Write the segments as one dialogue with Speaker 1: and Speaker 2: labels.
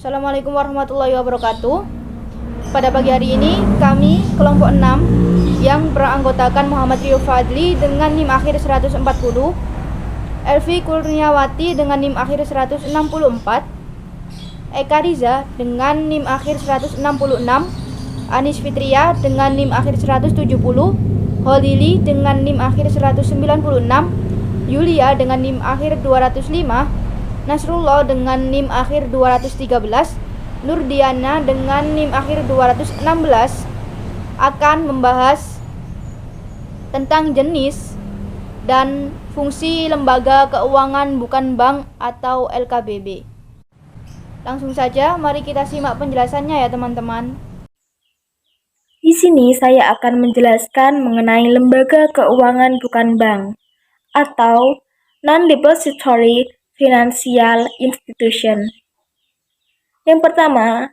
Speaker 1: Assalamualaikum warahmatullahi wabarakatuh. Pada pagi hari ini, kami kelompok 6 yang beranggotakan Muhammad Rio Fadli dengan NIM akhir 140, Elvi Kurniawati dengan NIM akhir 164, Eka Riza dengan NIM akhir 166, Anis Fitria dengan NIM akhir 170, Holili dengan NIM akhir 196, Yulia dengan NIM akhir 205, Nasrullah dengan NIM akhir 213, Nurdiana dengan NIM akhir 216 akan membahas tentang jenis dan fungsi lembaga keuangan bukan bank atau LKBB. Langsung saja, mari kita simak penjelasannya ya teman-teman.
Speaker 2: Di sini saya akan menjelaskan mengenai lembaga keuangan bukan bank atau non-depository financial institution. Yang pertama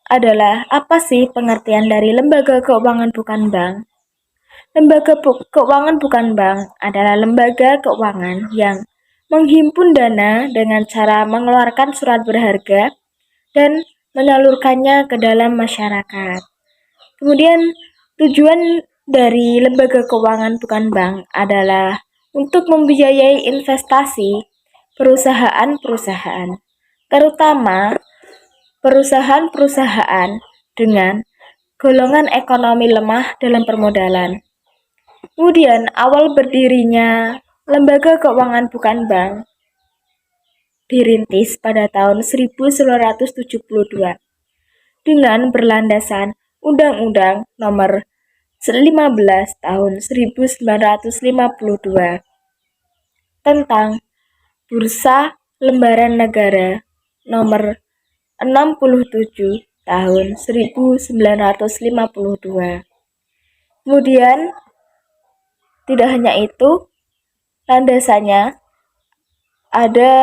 Speaker 2: adalah apa sih pengertian dari lembaga keuangan bukan bank? Lembaga keuangan bukan bank adalah lembaga keuangan yang menghimpun dana dengan cara mengeluarkan surat berharga dan menyalurkannya ke dalam masyarakat. Kemudian tujuan dari lembaga keuangan bukan bank adalah untuk membiayai investasi perusahaan-perusahaan, terutama perusahaan-perusahaan dengan golongan ekonomi lemah dalam permodalan. Kemudian awal berdirinya lembaga keuangan bukan bank dirintis pada tahun 1972 dengan berlandasan Undang-Undang Nomor 15 Tahun 1952 tentang Bursa Lembaran Negara Nomor 67 Tahun 1952. Kemudian tidak hanya itu, landasannya ada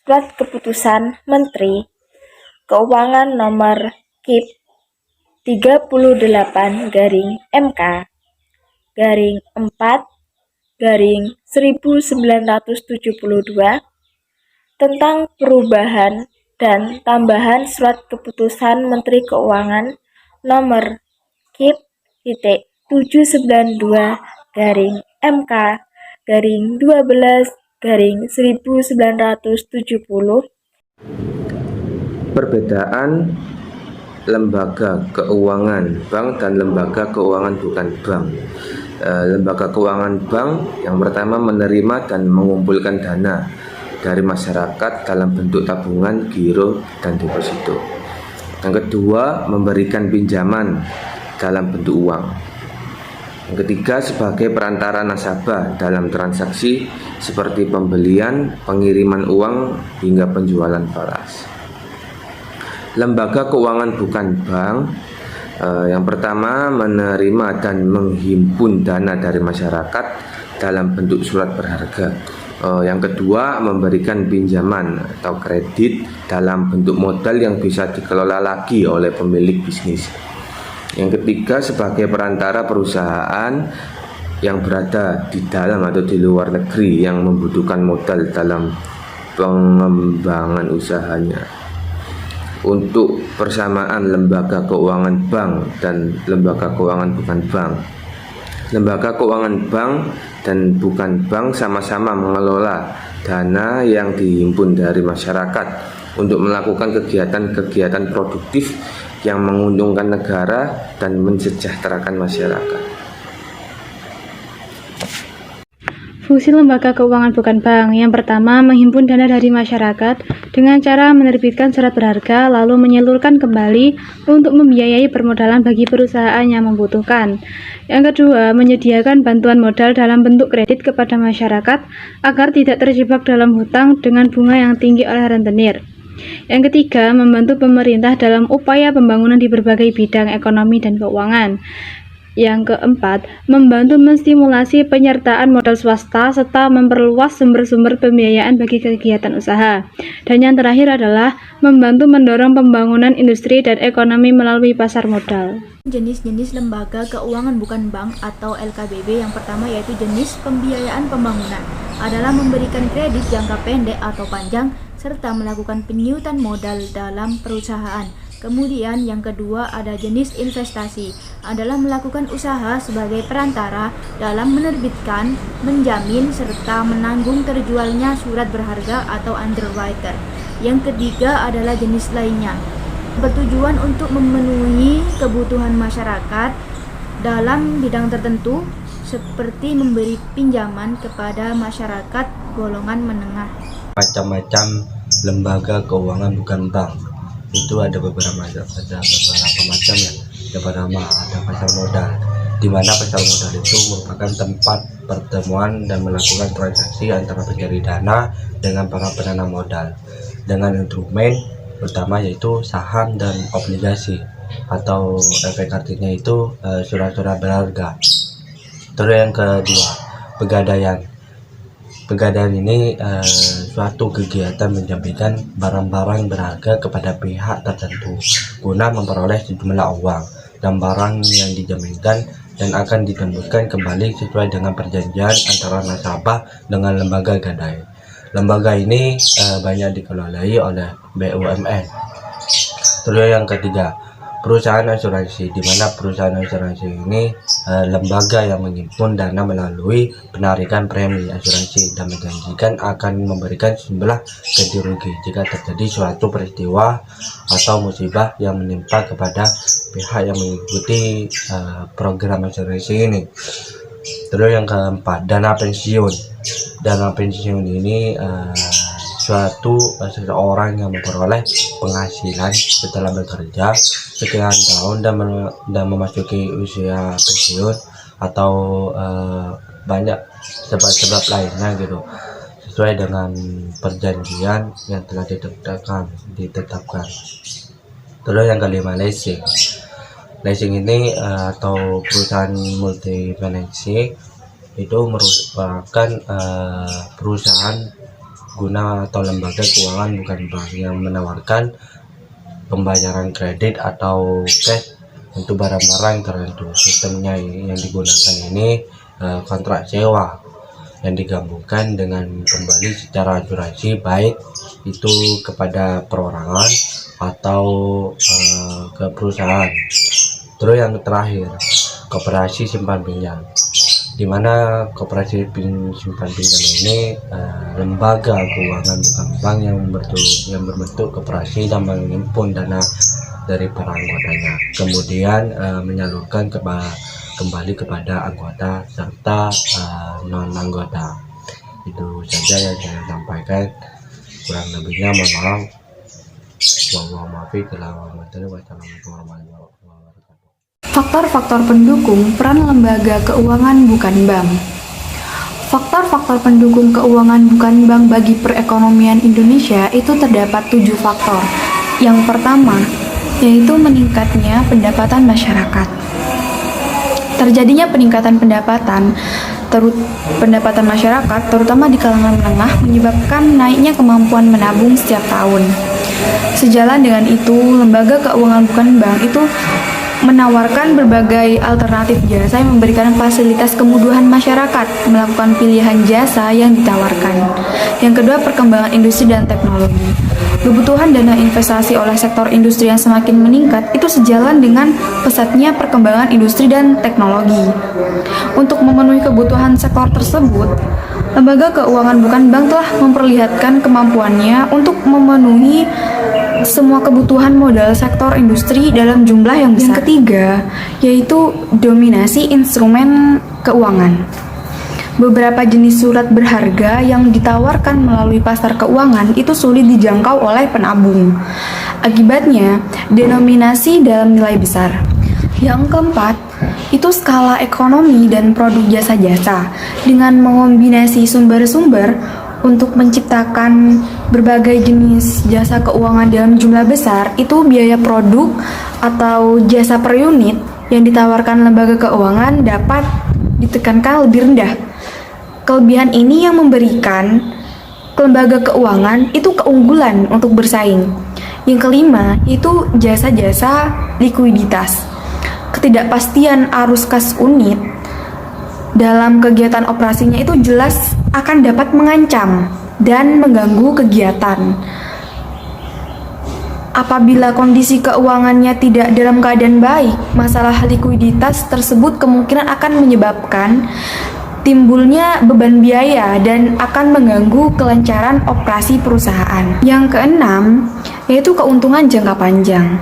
Speaker 2: Surat Keputusan Menteri Keuangan Nomor KIP 38-4-1972 tentang perubahan dan tambahan Surat Keputusan Menteri Keuangan Nomor KIP 792-MK-12-1970.
Speaker 3: Perbedaan lembaga keuangan bank dan lembaga keuangan bukan bank. Lembaga keuangan bank yang pertama menerima dan mengumpulkan dana dari masyarakat dalam bentuk tabungan, giro, dan deposito. Yang kedua, memberikan pinjaman dalam bentuk uang. Yang ketiga, sebagai perantara nasabah dalam transaksi seperti pembelian, pengiriman uang, hingga penjualan falas. Lembaga keuangan bukan bank yang pertama menerima dan menghimpun dana dari masyarakat dalam bentuk surat berharga. Yang kedua, memberikan pinjaman atau kredit dalam bentuk modal yang bisa dikelola lagi oleh pemilik bisnis. Yang ketiga, sebagai perantara perusahaan yang berada di dalam atau di luar negeri yang membutuhkan modal dalam pengembangan usahanya. Untuk persamaan lembaga keuangan bank dan lembaga keuangan bukan bank. Lembaga keuangan bank dan bukan bank sama-sama mengelola dana yang dihimpun dari masyarakat untuk melakukan kegiatan-kegiatan produktif yang menguntungkan negara dan mensejahterakan masyarakat.
Speaker 4: Fungsi lembaga keuangan bukan bank yang pertama menghimpun dana dari masyarakat dengan cara menerbitkan surat berharga lalu menyalurkan kembali untuk membiayai permodalan bagi perusahaan yang membutuhkan. Yang kedua, menyediakan bantuan modal dalam bentuk kredit kepada masyarakat agar tidak terjebak dalam hutang dengan bunga yang tinggi oleh rentenir. Yang ketiga, membantu pemerintah dalam upaya pembangunan di berbagai bidang ekonomi dan keuangan. Yang keempat, membantu menstimulasi penyertaan modal swasta serta memperluas sumber-sumber pembiayaan bagi kegiatan usaha. Dan yang terakhir adalah membantu mendorong pembangunan industri dan ekonomi melalui pasar modal.
Speaker 1: Jenis-jenis lembaga keuangan bukan bank atau LKBB yang pertama yaitu jenis pembiayaan pembangunan adalah memberikan kredit jangka pendek atau panjang serta melakukan penyutan modal dalam perusahaan. Kemudian yang kedua ada jenis investasi, adalah melakukan usaha sebagai perantara dalam menerbitkan, menjamin, serta menanggung terjualnya surat berharga atau underwriter. Yang ketiga adalah jenis lainnya, bertujuan untuk memenuhi kebutuhan masyarakat dalam bidang tertentu, seperti memberi pinjaman kepada masyarakat golongan menengah.
Speaker 5: Macam-macam lembaga keuangan bukan bank itu ada beberapa macam ya. Yang pertama ada pasar modal, di mana pasar modal itu merupakan tempat pertemuan dan melakukan transaksi antara pencari dana dengan para penanam modal dengan instrumen pertama yaitu saham dan obligasi, atau efek artinya itu surat-surat berharga. Terus yang kedua, pegadaian. Pegadaian ini suatu kegiatan menjaminkan barang-barang berharga kepada pihak tertentu guna memperoleh sejumlah uang dan barang yang dijaminkan dan akan ditembuskan kembali sesuai dengan perjanjian antara nasabah dengan lembaga gadai. Lembaga ini banyak dikelolai oleh BUMN. Terus yang ketiga, perusahaan asuransi, di mana perusahaan asuransi ini lembaga yang menghimpun dana melalui penarikan premi asuransi dan menjanjikan akan memberikan sejumlah ganti rugi jika terjadi suatu peristiwa atau musibah yang menimpa kepada pihak yang mengikuti program asuransi ini. Terus yang keempat, dana pensiun. Dana pensiun ini suatu seseorang yang memperoleh penghasilan setelah bekerja sekian tahun dan memasuki usia pensiun atau banyak sebab-sebab lainnya gitu, sesuai dengan perjanjian yang telah ditetapkan. Terus yang kelima, leasing. Leasing ini atau perusahaan multifinansi itu merupakan perusahaan guna atau lembaga keuangan bukan bank yang menawarkan pembayaran kredit atau cash untuk barang-barang tertentu. Sistemnya yang digunakan ini kontrak sewa yang digabungkan dengan kembali secara asuransi, baik itu kepada perorangan atau ke perusahaan. Terus yang terakhir, koperasi simpan pinjam, di mana koperasi simpan pinjam ini lembaga keuangan bukan bank yang berbentuk koperasi dan menghimpun dana dari para anggotanya, kemudian menyalurkan kembali kepada anggota serta non anggota. Itu saja yang saya sampaikan, kurang lebihnya mohon maaf. Wassalamualaikum warahmatullahi wabarakatuh.
Speaker 1: Faktor-faktor pendukung peran lembaga keuangan bukan bank. Faktor-faktor pendukung keuangan bukan bank bagi perekonomian Indonesia itu terdapat 7 faktor. Yang pertama, yaitu meningkatnya pendapatan masyarakat. Terjadinya peningkatan pendapatan masyarakat, terutama di kalangan menengah, menyebabkan naiknya kemampuan menabung setiap tahun. Sejalan dengan itu, lembaga keuangan bukan bank itu menawarkan berbagai alternatif jasa yang memberikan fasilitas kemudahan masyarakat melakukan pilihan jasa yang ditawarkan. Yang kedua, perkembangan industri dan teknologi. Kebutuhan dana investasi oleh sektor industri yang semakin meningkat itu sejalan dengan pesatnya perkembangan industri dan teknologi. Untuk memenuhi kebutuhan sektor tersebut, lembaga keuangan bukan bank telah memperlihatkan kemampuannya untuk memenuhi semua kebutuhan modal sektor industri dalam jumlah yang besar. Yang ketiga, yaitu dominasi instrumen keuangan. Beberapa jenis surat berharga yang ditawarkan melalui pasar keuangan itu sulit dijangkau oleh penabung. Akibatnya, denominasi dalam nilai besar. Yang keempat, itu skala ekonomi dan produk jasa-jasa. Dengan mengombinasi sumber-sumber untuk menciptakan berbagai jenis jasa keuangan dalam jumlah besar, itu biaya produk atau jasa per unit yang ditawarkan lembaga keuangan dapat ditekankan lebih rendah. Kelebihan ini yang memberikan lembaga keuangan itu keunggulan untuk bersaing. Yang kelima, itu jasa-jasa likuiditas. Ketidakpastian arus kas unit dalam kegiatan operasinya itu jelas akan dapat mengancam
Speaker 6: dan mengganggu kegiatan. Apabila kondisi keuangannya tidak dalam keadaan baik, masalah likuiditas tersebut kemungkinan akan menyebabkan timbulnya beban biaya dan akan mengganggu kelancaran operasi perusahaan. Yang keenam, yaitu keuntungan jangka panjang.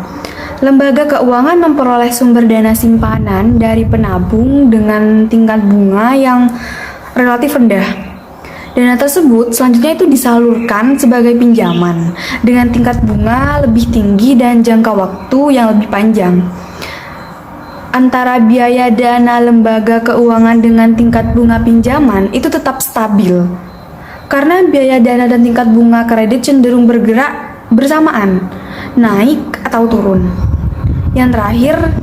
Speaker 6: Lembaga keuangan memperoleh sumber dana simpanan dari penabung dengan tingkat bunga yang relatif rendah. Dana tersebut selanjutnya itu disalurkan sebagai pinjaman dengan tingkat bunga lebih tinggi dan jangka waktu yang lebih panjang. Antara biaya dana lembaga keuangan dengan tingkat bunga pinjaman itu tetap stabil. Karena biaya dana dan tingkat bunga kredit cenderung bergerak bersamaan, naik atau turun. Yang terakhir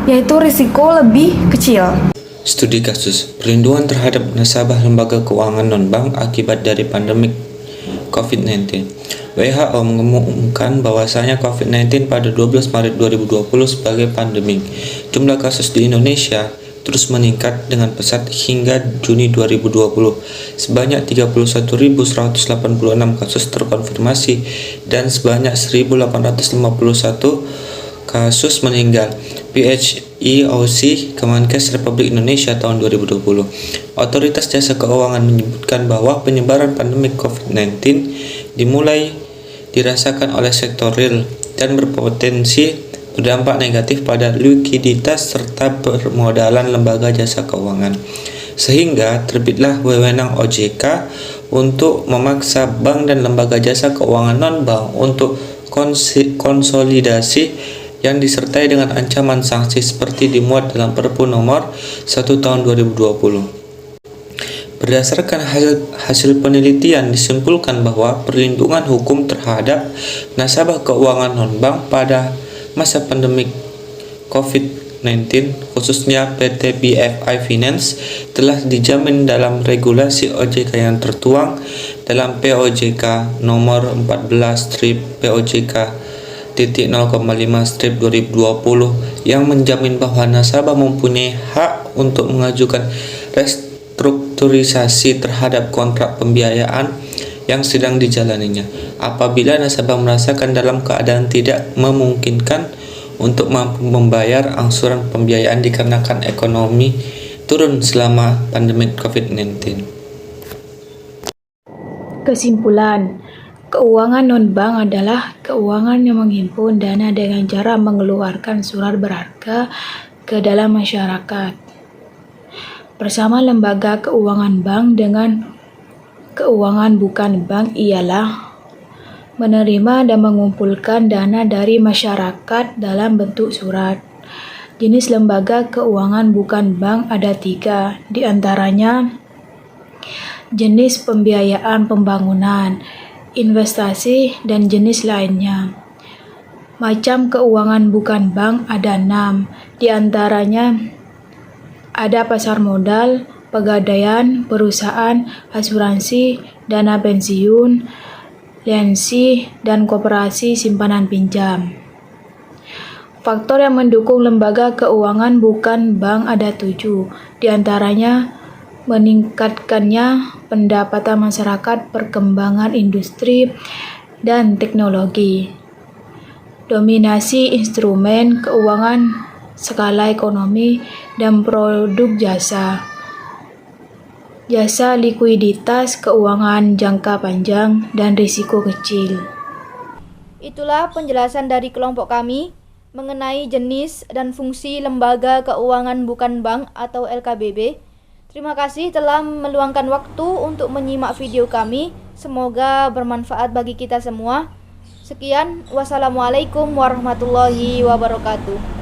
Speaker 6: yaitu risiko lebih kecil.
Speaker 7: Studi kasus perlindungan terhadap nasabah lembaga keuangan non-bank akibat dari pandemik COVID-19. WHO mengumumkan bahwasanya COVID-19 pada 12 Maret 2020 sebagai pandemik. Jumlah kasus di Indonesia terus meningkat dengan pesat hingga Juni 2020. Sebanyak 31.186 kasus terkonfirmasi dan sebanyak 1.851 kasus meninggal. PHEOC Kemenkes Republik Indonesia tahun 2020. Otoritas Jasa Keuangan menyebutkan bahwa penyebaran pandemi COVID-19 dimulai dirasakan oleh sektor real dan berpotensi berdampak negatif pada likuiditas serta permodalan lembaga jasa keuangan. Sehingga terbitlah wewenang OJK untuk memaksa bank dan lembaga jasa keuangan non-bank untuk konsolidasi yang disertai dengan ancaman sanksi seperti dimuat dalam Perpu Nomor 1 Tahun 2020. Berdasarkan hasil penelitian disimpulkan bahwa perlindungan hukum terhadap nasabah keuangan non-bank pada masa pandemik COVID-19 khususnya PT BFI Finance telah dijamin dalam regulasi OJK yang tertuang dalam POJK nomor 14/POJK 0,5/2020 yang menjamin bahwa nasabah mempunyai hak untuk mengajukan restrukturisasi terhadap kontrak pembiayaan yang sedang dijalaninya apabila nasabah merasakan dalam keadaan tidak memungkinkan untuk mampu membayar angsuran pembiayaan dikarenakan ekonomi turun selama pandemi COVID-19.
Speaker 8: Kesimpulan, keuangan non-bank adalah keuangan yang menghimpun dana dengan cara mengeluarkan surat berharga ke dalam masyarakat. Bersama lembaga keuangan bank dengan keuangan bukan bank ialah menerima dan mengumpulkan dana dari masyarakat dalam bentuk surat. Jenis lembaga keuangan bukan bank ada 3, di antaranya jenis pembiayaan pembangunan, investasi, dan jenis lainnya. Macam keuangan bukan bank ada 6, di antaranya ada pasar modal, pegadaian, perusahaan, asuransi, dana pensiun, lisensi, dan koperasi simpanan pinjam. Faktor yang mendukung lembaga keuangan bukan bank ada 7, di antaranya meningkatkannya pendapatan masyarakat, perkembangan industri dan teknologi, dominasi instrumen keuangan skala ekonomi dan produk jasa, jasa likuiditas, keuangan jangka panjang, dan risiko kecil.
Speaker 1: Itulah penjelasan dari kelompok kami mengenai jenis dan fungsi lembaga keuangan bukan bank atau LKBB. Terima kasih telah meluangkan waktu untuk menyimak video kami. Semoga bermanfaat bagi kita semua. Sekian, wassalamualaikum warahmatullahi wabarakatuh.